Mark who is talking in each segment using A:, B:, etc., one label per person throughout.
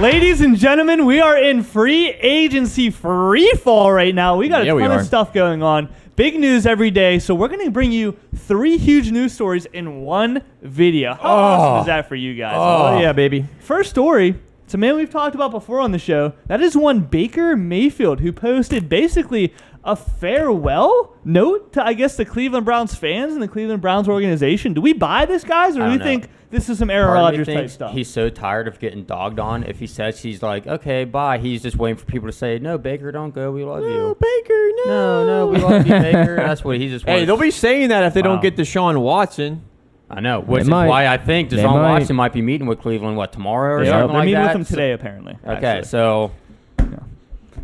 A: Ladies and gentlemen, we are in free agency free fall right now. We got a ton of stuff going on. Big news every day. So we're going to bring you 3 huge news stories in one video. How awesome is that for you guys?
B: Oh, yeah, baby.
A: First story. It's a man we've talked about before on the show. That is one Baker Mayfield, who posted basically a farewell note to, I guess, the Cleveland Browns fans and the Cleveland Browns organization. Do we buy this, guys, or do we think this is some Aaron Rodgers type stuff?
B: He's so tired of getting dogged on. If he says he's like, okay, bye, he's just waiting for people to say, no, Baker, don't go. We love you.
C: No, Baker, no.
B: No, we love you, Baker. That's what he's just wants.
C: Hey, they'll be saying that if they don't get Deshaun Watson.
B: I know, which is why I think Deshaun Watson might be meeting with Cleveland, tomorrow or something like that?
A: They're meeting with him today, apparently.
B: Okay,
A: actually.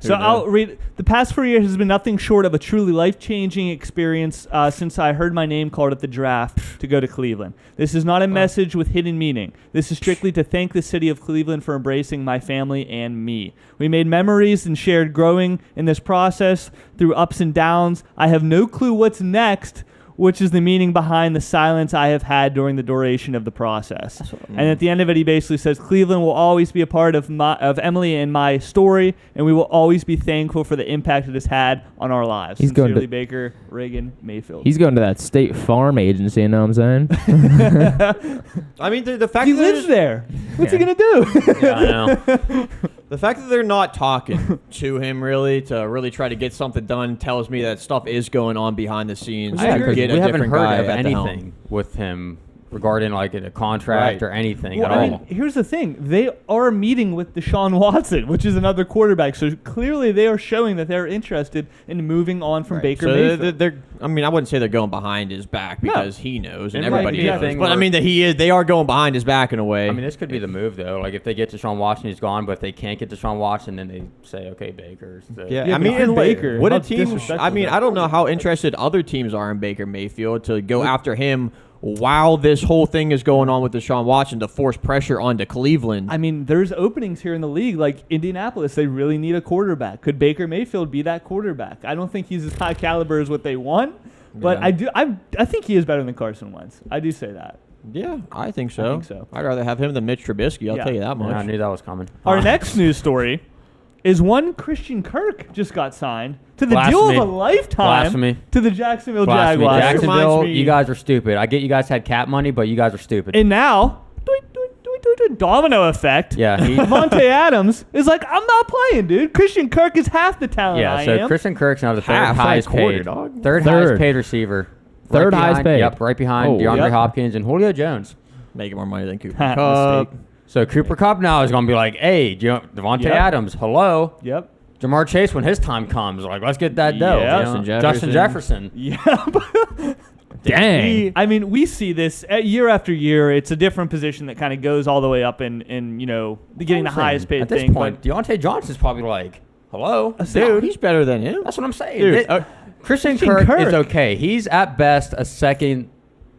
B: So
A: I'll read. The past 4 years has been nothing short of a truly life-changing experience since I heard my name called at the draft to go to Cleveland. This is not a message with hidden meaning. This is strictly to thank the city of Cleveland for embracing my family and me. We made memories and shared growing in this process through ups and downs. I have no clue what's next, which is the meaning behind the silence I have had during the duration of the process. And at the end of it, he basically says, Cleveland will always be a part of Emily and my story, and we will always be thankful for the impact it has had on our lives.
D: He's
A: Sincerely,
D: going to
A: Baker Reagan Mayfield.
D: He's going to that State Farm agency, you know what I'm saying?
C: I mean, the fact
A: he
C: that
A: lives there. What's he going to do?
B: yeah, I know.
C: The fact that they're not talking to him really try to get something done tells me that stuff is going on behind the scenes.
B: I
C: to
B: agree.
C: get a
B: We haven't
C: different
B: heard
C: guy
B: of
C: at the helm.
B: anything with him regarding like a contract or anything
A: Well,
B: at
A: I
B: all.
A: mean, here's the thing. They are meeting with Deshaun Watson, which is another quarterback. So clearly they are showing that they're interested in moving on from Baker Mayfield.
C: I mean, I wouldn't say they're going behind his back because he knows and everybody
B: be a
C: knows.
B: thing
C: But I
B: where-
C: mean, they are going behind his back in a way.
B: I mean, this could be the move though. Like if they get Deshaun Watson, he's gone. But if they can't get Deshaun Watson, then they say, okay, Baker's.
C: Yeah,
A: Yeah,
C: I mean,
A: but
C: and
A: Baker,
C: what
A: how
C: a team.
A: disrespectful
C: I mean,
A: is
C: I don't
A: that?
C: know how interested other teams are in Baker Mayfield to go after him while this whole thing is going on with Deshaun Watson to force pressure onto Cleveland.
A: I mean, there's openings here in the league, like Indianapolis. They really need a quarterback. Could Baker Mayfield be that quarterback? I don't think he's as high caliber as what they want, but
C: Yeah.
A: I think he is better than Carson Wentz. I do say that.
C: Yeah, I think so.
A: I think so.
C: I'd rather have him than Mitch Trubisky. I'll
A: Yeah.
C: tell you that much.
B: Yeah, I knew that was coming.
A: Our next news story is one Christian Kirk just got signed to the deal of
B: Blasphemy.
A: a lifetime
B: Blasphemy.
A: to the Jacksonville
B: Blasphemy.
A: Jaguars.
B: Jacksonville,
C: Reminds me-
B: you guys are stupid. I get you guys had cap money, but you guys are stupid.
A: And now, domino effect.
B: Yeah,
A: Devontae Adams is like, I'm not playing, dude. Christian Kirk is half the talent I
B: so
A: am.
B: Christian Kirk's now the third
C: Half,
B: highest
C: like quarter,
B: paid.
C: dog.
B: Third highest paid receiver.
D: Third highest paid.
B: Yep, right behind
D: Oh,
B: DeAndre
A: yep.
B: Hopkins and Julio Jones.
C: Making more money than Cooper
A: Ha,
C: Kupp.
A: mistake.
B: So Cooper Kupp now is going to be like, hey, Devontae
A: Yep.
B: Adams, hello.
A: Yep.
B: Jamar Chase, when his time comes, like, let's get that dough.
A: Yeah.
B: you know?
C: Justin
B: Jefferson.
A: Yeah.
D: Dang.
A: I mean, we see this year after year. It's a different position that kind of goes all the way up in getting the highest paid
B: At this
A: thing.
B: point, Deontay Johnson's probably like, hello.
C: Dude, he's better than him.
B: That's what I'm saying.
C: Dude,
B: Christian
A: Christian
B: Kirk is
A: Kirk.
B: okay. He's at best a second,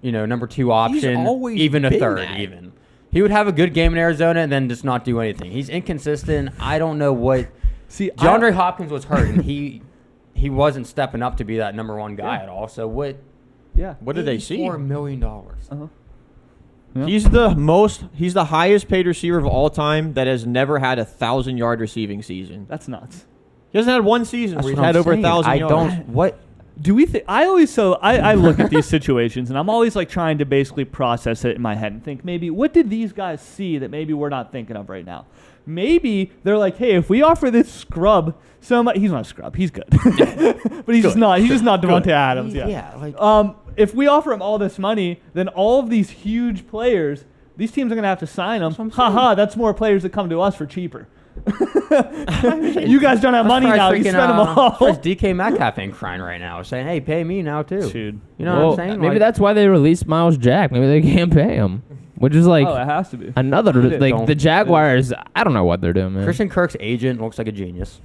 B: number 2 option,
C: always
B: even a
C: been
B: third
C: that.
B: even. He would have a good game in Arizona and then just not do anything. He's inconsistent. I don't know what.
A: See,
B: DeAndre Hopkins was hurt and he wasn't stepping up to be that number 1 guy at all. So what?
A: yeah.
C: What did they see?
B: $4 million.
A: Yeah.
C: He's the highest paid receiver of all time that has never had a 1,000-yard receiving season.
A: That's nuts.
C: He hasn't had one season
B: That's
C: where he's
B: what
C: had
B: I'm
C: over
B: saying.
C: 1,000
B: I
C: yards.
B: don't. What?
A: Do we think? I look at these situations and I'm always like trying to basically process it in my head and think maybe what did these guys see that maybe we're not thinking of right now? Maybe they're like, hey, if we offer this scrub he's not a scrub, he's good, but he's just not Devontae Adams. Yeah. If we offer him all this money, then all of these huge players, these teams are gonna have to sign them. That's more players that come to us for cheaper. You guys don't have money now. You spend them all.
B: DK Metcalf ain't crying right now, saying, "Hey, pay me now too."
A: Dude.
B: You know what I'm saying?
D: Maybe
B: Like,
D: that's why they released Miles Jack. Maybe they can't pay him. Which is like
A: Oh, it has to be.
D: another, like
B: Don't-
D: the Jaguars, I don't know what they're doing, man.
B: Christian Kirk's agent looks like a genius.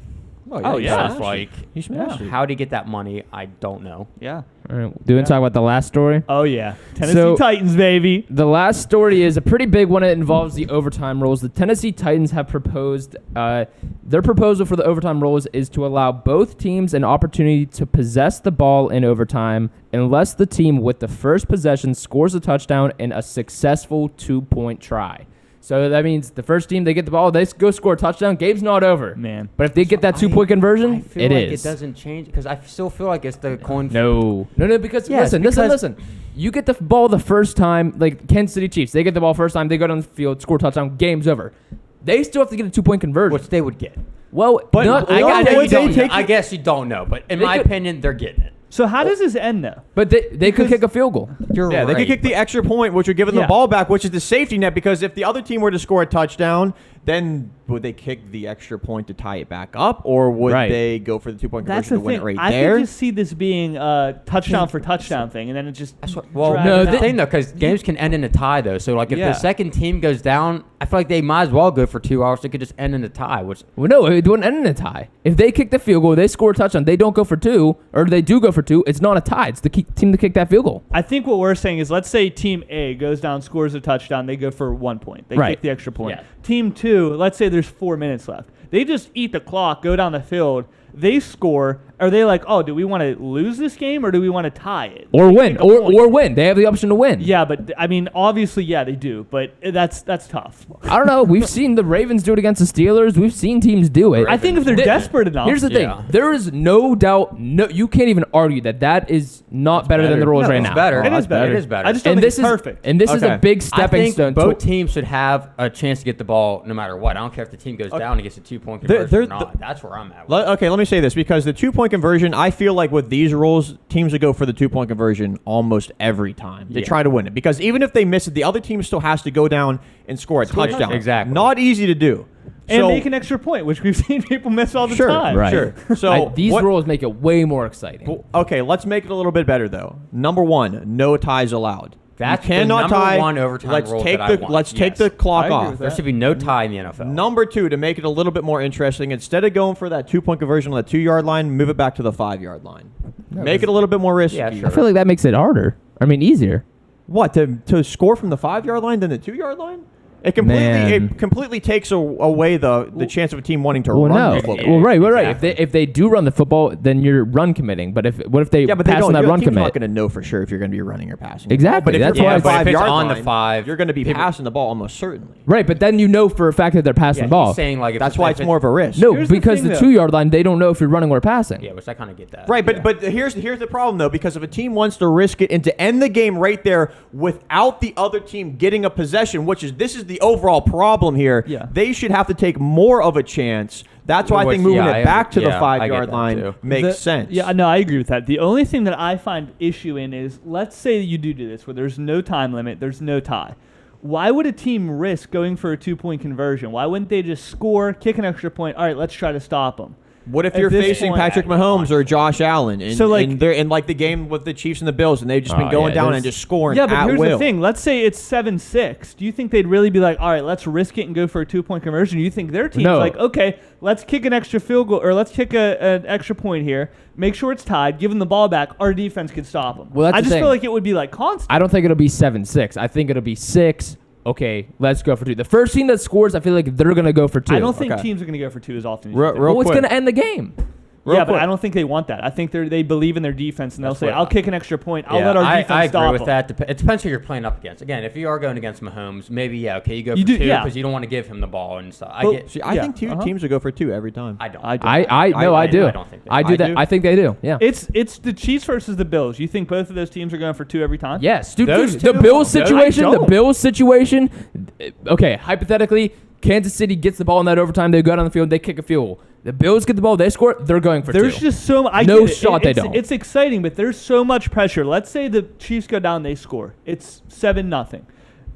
A: Oh,
C: he
A: yeah.
C: smashed
B: Like,
C: it. He smashed it.
B: how to get that money, I don't know.
A: Yeah.
D: All right, do you want to talk about the last story?
A: Oh yeah. Tennessee
D: So-
A: Titans, baby.
D: The last story is a pretty big one. It involves the overtime rules. The Tennessee Titans have proposed, their proposal for the overtime rules is to allow both teams an opportunity to possess the ball in overtime unless the team with the first possession scores a touchdown in a successful 2-point try. So that means the first team, they get the ball, they go score a touchdown, game's not over.
A: Man.
D: But if they get that 2-point conversion,
B: I feel
D: it
B: like
D: is.
B: It doesn't change because I still feel like it's the coin.
D: No, because
B: Yes,
D: listen. You get the ball the first time, like Kansas City Chiefs, they get the ball first time, they go down the field, score a touchdown, game's over. They still have to get a 2-point conversion.
B: which they would get.
D: Well,
C: But
B: I guess you don't know, but in
D: They
B: my
D: could-
B: opinion, they're getting it.
A: So how does this end though?
D: but they could kick a field goal.
B: You're
C: Yeah,
B: right.
C: they could kick the extra point, which would give them
A: Yeah.
C: the ball back, which is the safety net. Because if the other team were to score a touchdown, then would they kick the extra point to tie it back up, or would
D: Right.
C: they go for the 2-point
A: That's
C: conversion
A: the
C: to win
A: thing.
C: it right
A: I
C: there?
A: could just see this being a touchdown for touchdown thing, and then it just
B: Well,
A: drags
D: no,
A: it
B: the
A: out.
B: thing though, because games can end in a tie though. So like if
A: Yeah.
B: the second team goes down, I feel like they might as well go for 2 hours. It could just end in a tie, which
D: Well, no, it wouldn't end in a tie. If they kick the field goal, they score a touchdown, they don't go for 2, or they do go for 2, it's not a tie. It's the team to kick that field goal.
A: I think what we're saying is, let's say Team A goes down, scores a touchdown, they go for 1 point. They
D: Right.
A: kick the extra point.
B: Yeah.
A: Team 2, let's say there's 4 minutes left. They just eat the clock, go down the field, they score. Are they like, oh, do we want to lose this game or do we want to tie it?
D: Or
A: They
D: win.
A: kick a point.
D: Or win. They have the option to win.
A: Yeah, but I mean, obviously, yeah, they do, but that's tough.
D: I don't know. We've seen the Ravens do it against the Steelers. We've seen teams do it.
A: I think if they're
D: Th-
A: desperate enough.
D: Here's the thing.
B: Yeah.
D: There is no doubt. No, you can't even argue that is not better than the rules
A: No,
D: right
A: it's
D: now.
B: better.
A: It is better.
B: It is better.
A: I just don't
D: And
A: think
D: this
A: it's
D: is
A: perfect.
D: And this is a
C: Okay.
D: big
B: I
D: stepping
B: think
D: stone.
B: both
D: to,
B: teams should have a chance to get the ball no matter what. I don't care if the team goes down and gets a 2-point
C: There-
B: conversion
C: there-
B: or not. That's where I'm at. with it.
C: Okay, let me say this, because the 2-point conversion, I feel like with these rules, teams would go for the 2-point conversion almost every time. They
B: Yeah.
C: try to win it, because even if they miss it, the other team still has to go down and score a touchdown.
B: Exactly.
C: Not easy to do.
A: And
C: So-
A: make an extra point, which we've seen people miss all the
C: Sure,
A: time.
D: Right.
C: Sure. So
D: these
C: what-
D: rules make it way more exciting.
C: Well, okay, let's make it a little bit better though. Number 1, no ties allowed.
B: That's
C: you cannot
B: the number
C: tie.
B: one overtime
C: let's
B: rule
C: take
B: that I
C: the
B: want.
C: let's take
B: Yes.
C: the clock
A: I agree
C: off.
A: with
B: There
A: that.
B: should be no tie in the NFL.
C: Number 2, to make it a little bit more interesting, instead of going for that 2-point conversion on the 2-yard line, move it back to the 5-yard line. Make it a little bit more risky.
B: Yeah, sure.
D: I feel like that makes it harder. I mean, easier.
C: What, to score from the 5-yard line than the 2-yard line? It
D: Man.
C: completely takes away the chance of a team wanting to
D: Well,
C: run
D: no.
C: the football.
D: Well, right.
B: Exactly.
D: If they do run the football, then you're run committing. But what if they
C: Yeah, but they
D: pass
C: don't.
D: on that
C: Your
D: run
C: team's not
D: commit?
C: going to know for sure if you're going to be running or passing.
D: Exactly,
C: But if
D: that's
C: you're
D: why
C: on
D: it's-
C: the
B: but if it's
C: 5-yard
B: on the
C: line,
B: 5,
C: you're going to be
B: people-
C: passing the ball almost certainly.
D: Right, but then you know for a fact that they're passing
B: Yeah,
D: the ball.
B: he's saying like if
C: That's why it's more of a risk.
D: No,
A: Here's the
D: because
A: thing,
D: the
A: though.
D: 2-yard line, they don't know if you're running or passing.
B: Yeah, which I kind of get that.
C: Right, but
B: Yeah.
C: but here's the problem though, because if a team wants to risk it and to end the game right there without the other team getting a possession, this is the overall problem here.
A: Yeah.
C: They should have to take more of a chance. That's why I think moving it back to the
B: I get
C: 5-yard
B: that
C: line
B: too.
C: makes sense.
A: Yeah, no, I agree with that. The only thing that I find issue in is, let's say you do this, where there's no time limit, there's no tie. Why would a team risk going for a 2-point conversion? Why wouldn't they just score, kick an extra point? All right, let's try to stop them.
C: What if
A: At
C: you're
A: this
C: facing
A: point-
C: Patrick Mahomes or Josh Allen, and,
A: So, like-
C: and they're in like the game with the Chiefs and the Bills, and they've just been
D: Oh,
C: going
D: yeah,
C: down
D: there's-
C: and just scoring
A: Yeah, but
C: at
A: here's
C: will?
A: the thing. Let's say it's 7-6. Do you think they'd really be like, all right, let's risk it and go for a 2-point conversion? You think their team's
D: No.
A: like, okay, let's kick an extra field goal, or let's kick an extra point here, make sure it's tied, give them the ball back, our defense can stop them.
D: Well, that's
A: I
D: the
A: just
D: thing.
A: feel like it would be like constant.
D: I don't think it'll be 7-6. I think it'll be 6. Okay, let's go for 2. The first team that scores, I feel like they're going to go for 2.
A: I don't think
C: Okay.
A: teams are going to go for 2 as often as
C: Real-
A: you think.
C: real
D: Well, it's
C: quick.
D: going to end the game.
C: Real
A: Yeah, but
C: quick.
A: I don't think they want that. I think they believe in their defense, and they'll
B: That's
A: say,
B: what-
A: I'll kick an extra point. I'll
B: Yeah,
A: let our
B: I
A: defense stop
B: agree with
A: them."
B: that. It depends who you're playing up against. Again, if you are going against Mahomes, maybe okay, you go
A: You
B: for
A: do-
B: 2
A: yeah.
B: because you don't want to give him the ball and stuff.
A: Well,
B: I get.
C: See, I
A: Yeah,
C: think two
A: uh-huh.
C: teams would go for 2 every time.
B: I don't.
A: I don't.
D: I do.
B: I
D: I
B: don't think they
D: I
B: do.
D: do
C: I
D: that.
C: do.
D: I think they do. Yeah.
A: It's the Chiefs versus the Bills. You think both of those teams are going for 2 every time?
D: Yes, dude.
B: Those
D: The
B: two-
D: Bills
B: those- I
D: situation. The
A: don't.
D: Bills situation. Okay, hypothetically, Kansas City gets the ball in that overtime. They go down the field. They kick a field goal. The Bills get the ball. They score. They're going for 2.
A: There's just so much.
D: No shot they
A: it's,
D: don't.
A: It's exciting, but there's so much pressure. Let's say the Chiefs go down, they score. It's 7-0.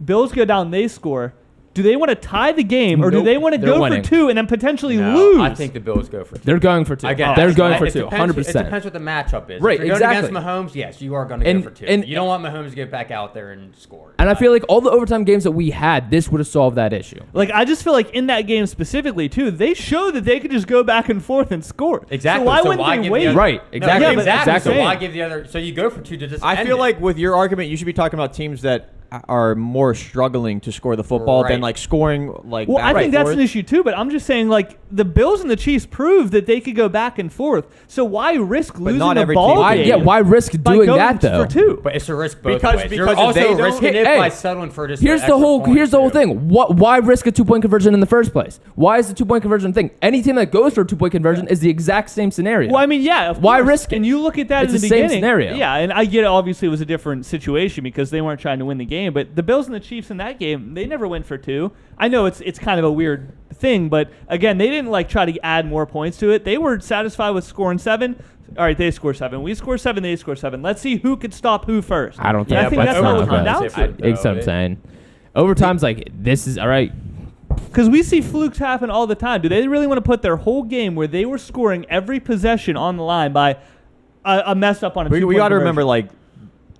A: Bills go down, they score. Do they want to tie the game, or do
D: Nope.
A: they want to
D: They're
A: go
D: winning.
A: for 2 and then potentially
B: No,
A: lose?
B: I think the Bills go for 2.
D: They're going for 2.
B: Again,
D: They're
B: that's
D: going
B: right.
D: for
B: It
D: 2.
B: depends-
D: 100%.
B: It depends what the matchup is.
D: Right,
B: If you're
D: exactly.
B: going against Mahomes, yes, you are going to
D: And-
B: go for 2.
D: and-
B: You don't want Mahomes to get back out there and score.
D: And I feel like all the overtime games that we had, this would have solved that issue.
A: Like, I just feel like in that game specifically, too, they show that they could just go back and forth and score.
B: Exactly.
A: So why
B: So
A: wouldn't
B: why
A: they
B: give
A: wait?
B: the other-
D: Right,
B: No,
D: exactly.
A: Yeah, but
B: exactly.
A: that's
B: So
A: what I'm
B: why
A: saying.
B: give the other? So you go for 2 to just.
C: I
B: end
C: feel
B: it.
C: like with your argument, you should be talking about teams that are more struggling to score the football than
B: Right.
C: like scoring like.
A: Well,
C: back
A: I think
C: and
A: that's
C: forth.
A: an issue too, but I'm just saying, like, the Bills and the Chiefs proved that they could go back and forth. So why risk losing
C: not
A: the
C: every
A: ball
C: team
D: Why,
A: game
D: yeah, why risk
A: by
D: doing
A: going
D: that though?
A: for two?
B: But it's a risk both
C: Because-
B: ways. You're
C: because if
B: also
C: they don't-
B: risking it
D: Hey,
B: by settling for just
D: Here's
B: an
D: the
B: extra
D: whole
B: point,
D: here's the whole
B: too.
D: thing. Why risk a 2-point conversion in the first place? Why is the 2-point conversion thing? Any team that goes for a 2-point conversion is the exact same scenario.
A: Well, I mean, yeah. Of
D: Why
A: course.
D: risk it?
A: And you look at that
D: It's
A: in the
D: the same
A: beginning.
D: scenario.
A: Yeah, and I get it. Obviously, it was a different situation because they weren't trying to win the game. But the Bills and the Chiefs in that game, they never went for two. I know it's kind of a weird thing, but again, they didn't like try to add more points to it. They were satisfied with scoring 7. All right, they score 7. We score 7. They score 7. Let's see who could stop who first.
D: I don't
A: And I
D: think
A: think
D: that's
A: that's what
D: not
A: it comes down
B: different.
A: to.
B: Different.
D: That's what I'm saying. Overtime's like this is all right.
A: Because we see flukes happen all the time. Do they really want to put their whole game where they were scoring every possession on the line by a mess up on a
C: We
A: two-point
C: got to
A: conversion?
C: remember like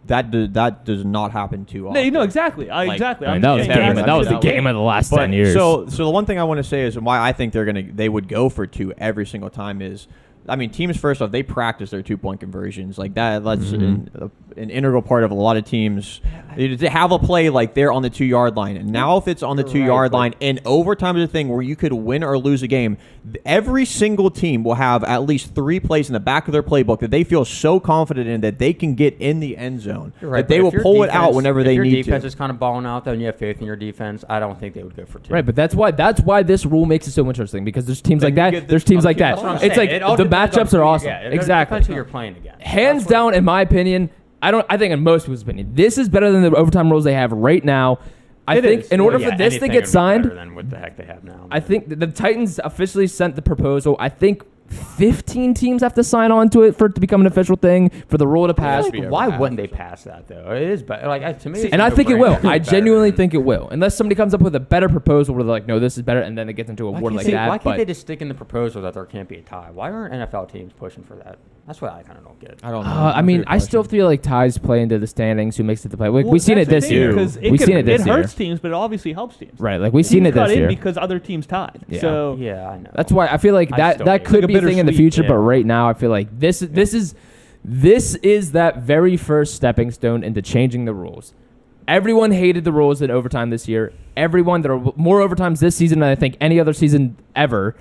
C: that does not happen too often.
A: No, exactly. Exactly.
D: I mean,
A: I'm
D: that was
A: saying
C: game-
A: that's
C: that was
D: the
C: the
D: game of the last
C: But
D: 10 years.
C: So the one thing I want to say is why I think they would go for two every single time is, I mean, teams first off they practice their 2-point conversions like that. That's an integral part of a lot of teams. They have a play like they're on the 2-yard line, and now if it's on the 2-yard line, and overtime is a thing where you could win or lose a game. Every single team will have at least 3 plays in the back of their playbook that they feel so confident in that they can get in the end zone.
B: You're right,
C: that they
B: but
C: will
B: if your
C: pull it out
B: defense-
C: whenever
B: if
C: they
B: your
C: need
B: defense
C: to.
B: is kind of balling out, though, and you have faith in your defense, I don't think they would go for 2.
D: Right, but that's why this rule makes it so interesting because there's teams
C: Then
D: like
C: you
D: that.
C: get the
D: There's teams
C: other
D: like
C: teams.
D: that.
B: That's what I'm
D: It's
B: saying.
D: like
B: It all
D: the
B: depends on
D: matchups are
B: who-
D: awesome.
B: yeah, it
D: Exactly.
B: depends who you're playing against.
D: Hands
B: That's what-
D: down, in my opinion, I think in most people's opinion, this is better than the overtime rules they have right now. I
A: It
D: think
A: is.
D: in order
B: Yeah,
D: for this to
B: anything
D: get
B: would be
D: signed,
B: better than what the heck they have now.
D: I think the Titans officially sent the proposal. I think 15 teams have to sign on to it for it to become an official thing for the rule to pass.
B: Why wouldn't they pass that though? It is better. Like to me, it's
D: And
B: a
D: I think it will.
B: no-brainer.
D: I
B: Better
D: genuinely
B: than-
D: think it will. Unless somebody comes up with a better proposal where they're like, no, this is better, and then it gets into a war like
B: See,
D: that.
B: why can't
D: but
B: they just stick in the proposal that there can't be a tie? Why aren't NFL teams pushing for that? That's what I kind of don't get.
C: I don't know.
D: I mean, I still feel like ties play into the standings. Who makes it the play?
A: Well,
D: We've seen it
A: that's the
D: this
A: thing,
D: year.
A: because
D: We've seen it this
A: it
D: year.
A: hurts teams, but it obviously helps teams.
D: Right, like we've seen
A: Teams
D: it
A: got
D: this
A: in
D: year.
A: because other teams tied.
D: Yeah.
A: So
B: Yeah, I know.
D: That's why I feel like
B: I
D: that
B: still
D: that
B: hate it.
D: could
A: Like a
D: be a thing in the
A: bittersweet,
D: future, but
B: yeah.
D: right now I feel like this is that very first stepping stone into changing the rules. Everyone hated the rules in overtime this year. Everyone, there are more overtimes this season than I think any other season ever.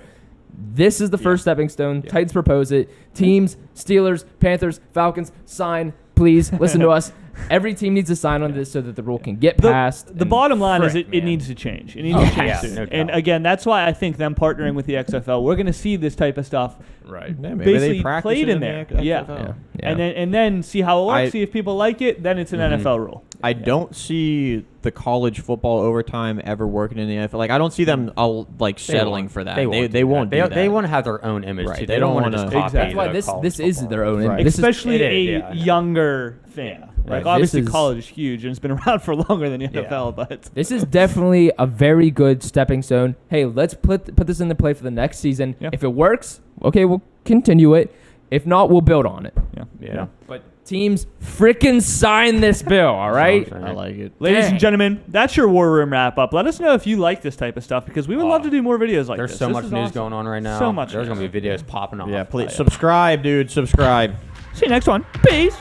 D: This is the first stepping stone. Titans propose it. Teams, Steelers, Panthers, Falcons, sign. Please listen to us. Every team needs to sign on this so that the rule can get passed.
A: The
D: and
A: bottom line is
B: frick,
A: it
B: man.
A: needs to change. It needs
D: Oh,
A: to change
D: yes.
A: soon.
B: No
A: And
B: doubt.
A: again, that's why I think them partnering with the XFL, we're going to see this type of stuff
D: Right.
C: Yeah, maybe they
A: basically
C: practice
A: played
C: it
A: in there. Yeah.
C: XFL.
D: Yeah.
A: And then see how it works.
C: I-
A: See if people like it. Then it's an NFL rule.
C: I don't see the college football overtime ever working in the NFL. Like I don't see them like
B: They
C: settling
B: won't.
C: for that.
B: They
C: won't.
B: do
C: do
B: that.
C: that.
B: They want to have their own image
C: Right.
B: too.
C: They
B: They
C: don't
B: don't want to
C: wanna-
B: just copy.
A: Exactly.
D: That's why
B: the
D: this
B: college
D: is
B: football.
D: their own image.
B: Right.
D: This is-
A: Especially
B: it is,
A: a
B: yeah, I know.
A: younger thing.
B: Right.
A: Like
B: This
A: obviously
D: is-
A: college is huge and it's been around for longer than the
B: Yeah.
A: NFL, but
D: This is definitely a very good stepping stone. Hey, let's put this into play for the next season.
A: Yeah.
D: If it works, okay, we'll continue it. If not, we'll build on it.
B: Yeah.
D: But teams, freaking sign this bill, all right?
C: I like it.
A: ladies
D: Dang.
A: and gentlemen, that's your War Room wrap up. Let us know if you like this type of stuff because we would love to do more videos like
B: There's
A: this.
B: so
A: This
B: much
A: is
B: news
A: awesome.
B: going on right now.
A: So much
B: There's
A: news.
B: gonna be videos popping off.
C: Yeah, please subscribe, dude. Subscribe.
A: See you next one. Peace.